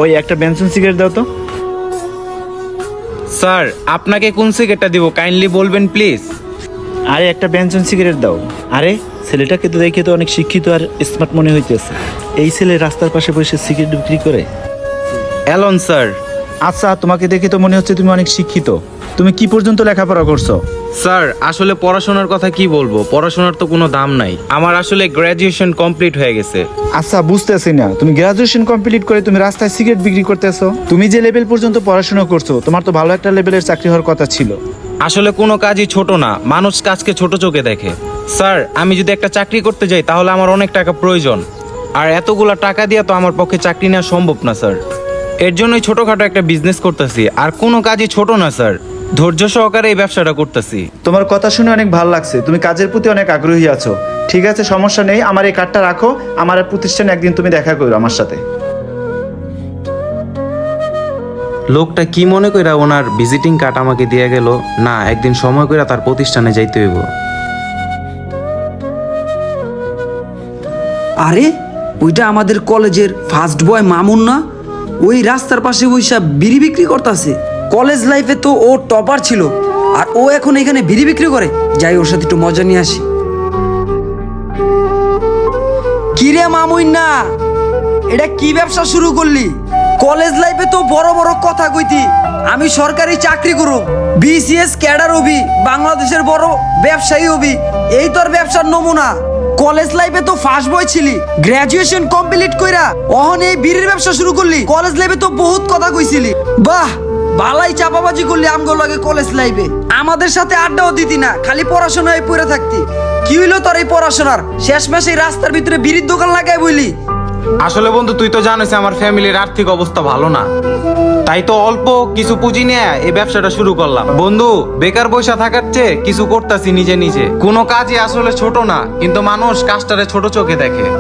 ওই একটা Benson cigarette দাও তো। স্যার আপনাকে কোন সিগারেটটা দিব কাইন্ডলি বলবেন প্লিজ। আরে একটা বেনসন সিগারেট দাও। আরে ছেলেটাকে তো দেখে তো অনেক শিক্ষিত আর স্মার্ট মনে হইতেছে। এই ছেলে রাস্তার পাশে বসে সিগারেট বিক্রি করে। Alan sir. আচ্ছা, তোমাকে দেখে তো মনে হচ্ছে তুমি অনেক শিক্ষিত। তুমি কি পর্যন্ত লেখাপড়া করছো? স্যার আসলে পড়াশোনার কথা কি বলবো, পড়াশোনার তো কোনো দাম নাই। আমার আসলে গ্র্যাজুয়েশন কমপ্লিট হয়ে গেছে। আচ্ছা, বুঝতেছি না, তুমি গ্রাজুয়েশন কমপ্লিট করে তুমি রাস্তায় সিগারেট বিক্রি করতেছো? তুমি যে লেভেল পর্যন্ত পড়াশোনা করছো, তোমার তো ভালো একটা লেভেলের চাকরি হওয়ার কথা ছিল। আসলে কোনো কাজই ছোট না, মানুষ কাজকে ছোট চোখে দেখে। স্যার আমি যদি একটা চাকরি করতে যাই তাহলে আমার অনেক টাকা প্রয়োজন, আর এতগুলা টাকা দিয়ে তো আমার পক্ষে চাকরি নেওয়া সম্ভব না স্যার। এর জন্যই ছোটখাটো একটা বিজনেস করতেছি, আর কোনো কাজই ছোট না স্যার। ধৈর্য সহকারে এই ব্যবসাটা করতেছি। তোমার কথা শুনে অনেক ভালো লাগছে, তুমি কাজের প্রতি অনেক আগ্রহী আছো। ঠিক আছে, সমস্যা নেই, আমার এই কার্ডটা রাখো। আমার প্রতিষ্ঠানে একদিন তুমি দেখা করো আমার সাথে। লোকটা কি মনে কইরা ওনার ভিজিটিং কার্ড আমাকে দিয়ে গেল? না, একদিন সময় কইরা তার প্রতিষ্ঠানে যাইতে হইব। আরে ওইটা আমাদের কলেজের ফার্স্ট বয় মামুন না? ওই রাস্তার পাশে বইসা বিড়ি বিক্রি করতেছে। কলেজ লাইফে তো ও টপার ছিল, আর ও এখন এখানে বিড়ি বিক্রি করে। যাই ওর সাথে একটু মজা নিয়ে আসি। কিরে মামুন না, এটা কি ব্যবসা শুরু করলি? কলেজ লাইফে তো বড় বড় কথা কইতি, আমি সরকারি চাকরি করব, বিসিএস ক্যাডার হবি, বাংলাদেশের বড় ব্যবসায়ী হবি। এই তোর ব্যবসার নমুনা। কলেজ লাইফে তো ফার্স্ট বয় ছিলি, গ্রাজুয়েশন কমপ্লিট কইরা অহন এই বিড়ির ব্যবসা শুরু করলি। কলেজ লাইফে তো বহুত কথা কইছিলি। বাহ, ভালাই চাপাবাজি করলি আমগো লাগে কলেজ লাইফে। আমাদের সাথে আড্ডাও দিতি না, খালি পড়াশোনায় পড়ে থাকতি। কি হইলো তোর এই পড়াশোনার? শেষ মাসে এই রাস্তার ভিতরে বিড়ির দোকান লাগাই বইলি। আসলে বন্ধু তুই তো জানিস আমার ফ্যামিলির আর্থিক অবস্থা ভালো না, তাই তো অল্প কিছু পুঁজি নিয়ে এই ব্যবসাটা শুরু করলাম। বন্ধু বেকার বসে থাকার চেয়ে কিছু করতেছি নিজে নিজে। কোনো কাজই আসলে ছোট না, কিন্তু মানুষ কাজটারে ছোট চোখে দেখে।